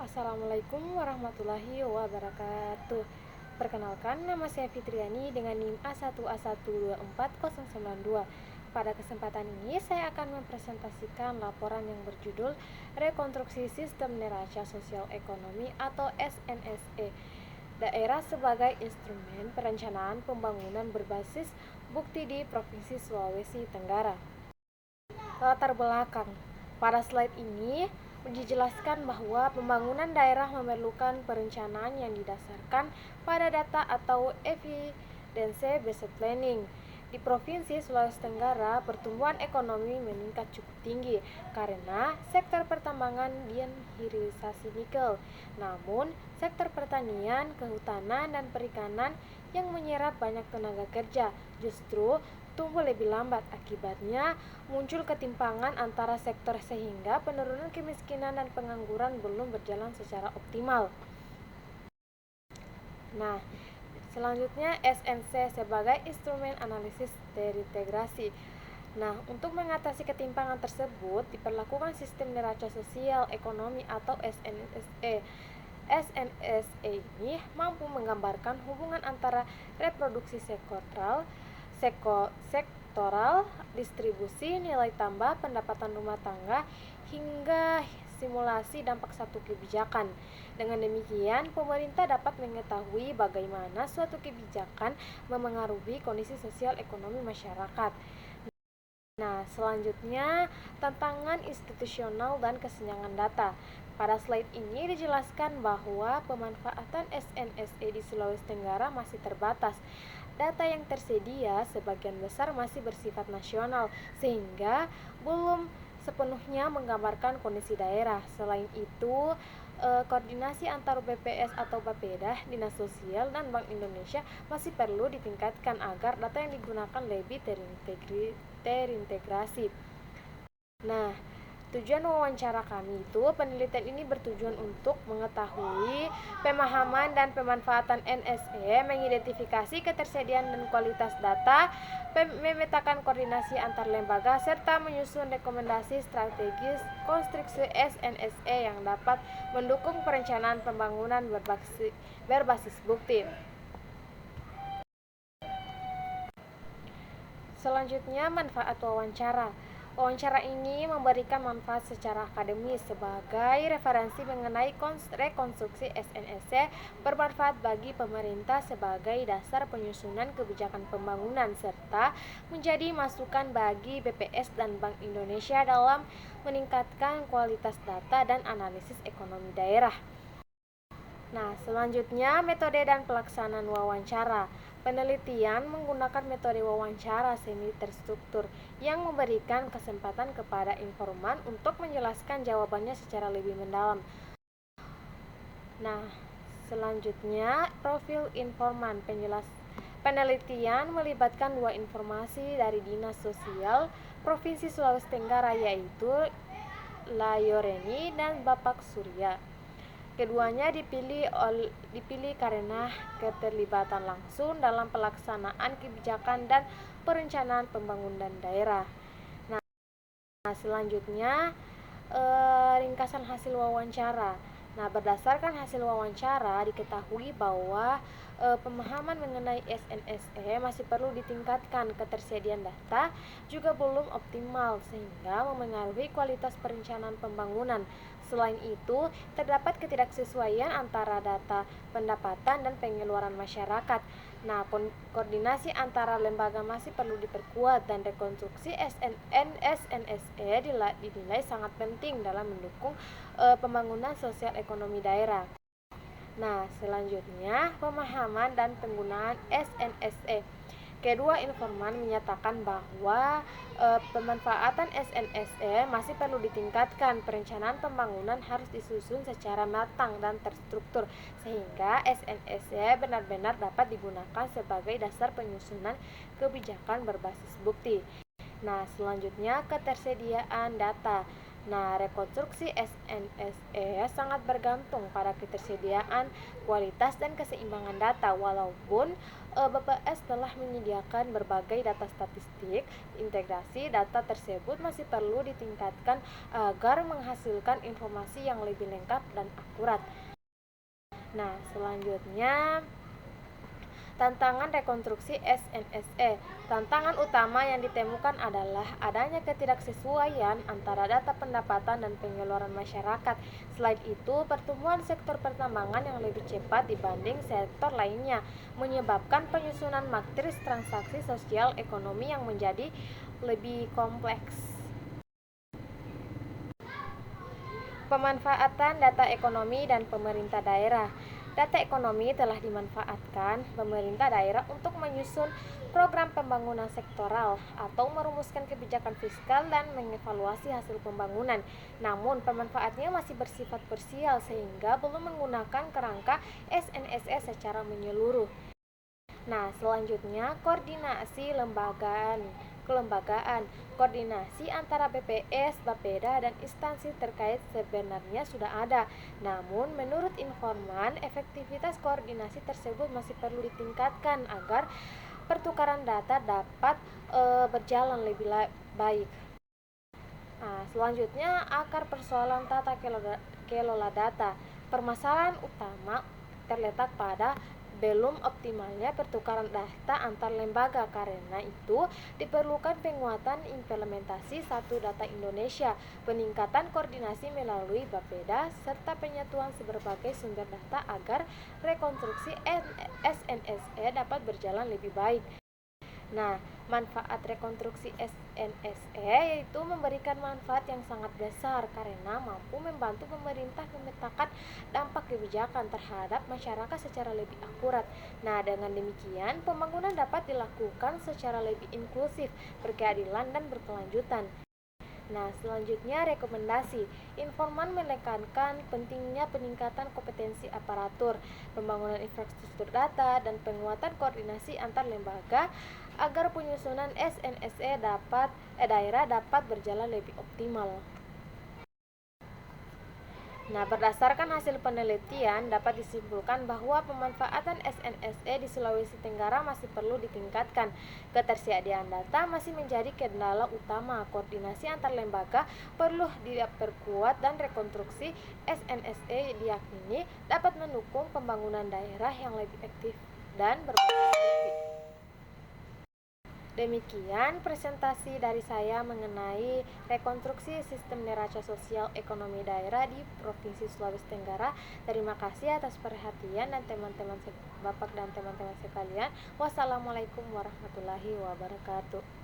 Assalamualaikum warahmatullahi wabarakatuh. Perkenalkan, nama saya Fitriani dengan NIM A1A124092. Pada kesempatan ini, saya akan mempresentasikan laporan yang berjudul Rekonstruksi Sistem Neraca Sosial Ekonomi atau SNSE, Daerah sebagai Instrumen Perencanaan Pembangunan Berbasis Bukti di Provinsi Sulawesi Tenggara. Latar belakang. Pada slide ini dijelaskan bahwa pembangunan daerah memerlukan perencanaan yang didasarkan pada data atau evidence-based planning. Di Provinsi Sulawesi Tenggara, pertumbuhan ekonomi meningkat cukup tinggi karena sektor pertambangan dan hilirisasi nikel. Namun, sektor pertanian, kehutanan, dan perikanan yang menyerap banyak tenaga kerja justru tumbuh lebih lambat. Akibatnya, muncul ketimpangan antara sektor sehingga penurunan kemiskinan dan pengangguran belum berjalan secara optimal. Nah, selanjutnya SNC sebagai instrumen analisis terintegrasi. Nah, untuk mengatasi ketimpangan tersebut, diperlakukan sistem neraca sosial ekonomi atau SNSE. SNSE ini mampu menggambarkan hubungan antara reproduksi sektoral, distribusi nilai tambah pendapatan rumah tangga, hingga simulasi dampak satu kebijakan. Dengan demikian, pemerintah dapat mengetahui bagaimana suatu kebijakan memengaruhi kondisi sosial ekonomi masyarakat. Nah, selanjutnya tantangan institusional dan kesenjangan data. Pada slide ini dijelaskan bahwa pemanfaatan SNSE di Sulawesi Tenggara masih terbatas. Data yang tersedia sebagian besar masih bersifat nasional, sehingga belum sepenuhnya menggambarkan kondisi daerah. Selain itu, koordinasi antar BPS atau Bapeda, Dinas Sosial, dan Bank Indonesia masih perlu ditingkatkan agar data yang digunakan lebih terintegrasi. Nah, tujuan wawancara kami itu, penelitian ini bertujuan untuk mengetahui pemahaman dan pemanfaatan NSE, mengidentifikasi ketersediaan dan kualitas data, memetakan koordinasi antar lembaga, serta menyusun rekomendasi strategis konstruksi SNSE yang dapat mendukung perencanaan pembangunan berbasis bukti. Selanjutnya, manfaat wawancara. Wawancara ini memberikan manfaat secara akademis sebagai referensi mengenai rekonstruksi SNSE, bermanfaat bagi pemerintah sebagai dasar penyusunan kebijakan pembangunan, serta menjadi masukan bagi BPS dan Bank Indonesia dalam meningkatkan kualitas data dan analisis ekonomi daerah. Nah, selanjutnya metode dan pelaksanaan wawancara. Penelitian menggunakan metode wawancara semi terstruktur yang memberikan kesempatan kepada informan untuk menjelaskan jawabannya secara lebih mendalam. Nah, selanjutnya profil informan. Penelitian melibatkan dua informasi dari Dinas Sosial Provinsi Sulawesi Tenggara, yaitu Layoreni dan Bapak Surya. Keduanya dipilih karena keterlibatan langsung dalam pelaksanaan kebijakan dan perencanaan pembangunan daerah. Nah, selanjutnya ringkasan hasil wawancara. Nah, berdasarkan hasil wawancara diketahui bahwa pemahaman mengenai SNSE masih perlu ditingkatkan, ketersediaan data juga belum optimal sehingga memengaruhi kualitas perencanaan pembangunan. Selain itu, terdapat ketidaksesuaian antara data pendapatan dan pengeluaran masyarakat. Nah, koordinasi antara lembaga masih perlu diperkuat dan rekonstruksi SNSE dinilai sangat penting dalam mendukung pembangunan sosial ekonomi daerah. Nah, selanjutnya pemahaman dan penggunaan SNSE. Kedua informan menyatakan bahwa pemanfaatan SNSE masih perlu ditingkatkan. Perencanaan pembangunan harus disusun secara matang dan terstruktur sehingga SNSE benar-benar dapat digunakan sebagai dasar penyusunan kebijakan berbasis bukti. Nah, selanjutnya ketersediaan data. Nah, rekonstruksi SNSE sangat bergantung pada ketersediaan, kualitas, dan keseimbangan data. Walaupun BPS telah menyediakan berbagai data statistik, integrasi data tersebut masih perlu ditingkatkan agar menghasilkan informasi yang lebih lengkap dan akurat. Nah, selanjutnya tantangan rekonstruksi SNSE. Tantangan utama yang ditemukan adalah adanya ketidaksesuaian antara data pendapatan dan pengeluaran masyarakat. Selain itu, pertumbuhan sektor pertambangan yang lebih cepat dibanding sektor lainnya menyebabkan penyusunan matriks transaksi sosial ekonomi yang menjadi lebih kompleks. Pemanfaatan data ekonomi dan pemerintah daerah. Data ekonomi telah dimanfaatkan pemerintah daerah untuk menyusun program pembangunan sektoral atau merumuskan kebijakan fiskal dan mengevaluasi hasil pembangunan. Namun, pemanfaatnya masih bersifat parsial sehingga belum menggunakan kerangka SNSE secara menyeluruh. Nah, selanjutnya koordinasi kelembagaan. Koordinasi antara BPS, Bapeda, dan instansi terkait sebenarnya sudah ada. Namun, menurut informan, efektivitas koordinasi tersebut masih perlu ditingkatkan agar pertukaran data dapat berjalan lebih baik. Nah, selanjutnya akar persoalan tata kelola data. Permasalahan utama terletak pada belum optimalnya pertukaran data antar lembaga. Karena itu diperlukan penguatan implementasi Satu Data Indonesia, peningkatan koordinasi melalui Bapeda, serta penyatuan berbagai sumber data agar rekonstruksi SNSE dapat berjalan lebih baik. Nah, manfaat rekonstruksi SNSE yaitu memberikan manfaat yang sangat besar karena mampu membantu pemerintah memetakan dampak kebijakan terhadap masyarakat secara lebih akurat. Nah, dengan demikian pembangunan dapat dilakukan secara lebih inklusif, berkeadilan, dan berkelanjutan. Nah, selanjutnya rekomendasi. Informan menekankan pentingnya peningkatan kompetensi aparatur, pembangunan infrastruktur data, dan penguatan koordinasi antar lembaga agar penyusunan SNSE daerah dapat berjalan lebih optimal. Nah, berdasarkan hasil penelitian, dapat disimpulkan bahwa pemanfaatan SNSE di Sulawesi Tenggara masih perlu ditingkatkan. Ketersediaan data masih menjadi kendala utama. Koordinasi antar lembaga perlu diperkuat dan rekonstruksi SNSE diyakini dapat mendukung pembangunan daerah yang lebih efektif dan berbasis. Demikian presentasi dari saya mengenai rekonstruksi sistem neraca sosial ekonomi daerah di Provinsi Sulawesi Tenggara. Terima kasih atas perhatian dan teman-teman Bapak dan teman-teman sekalian. Wassalamualaikum warahmatullahi wabarakatuh.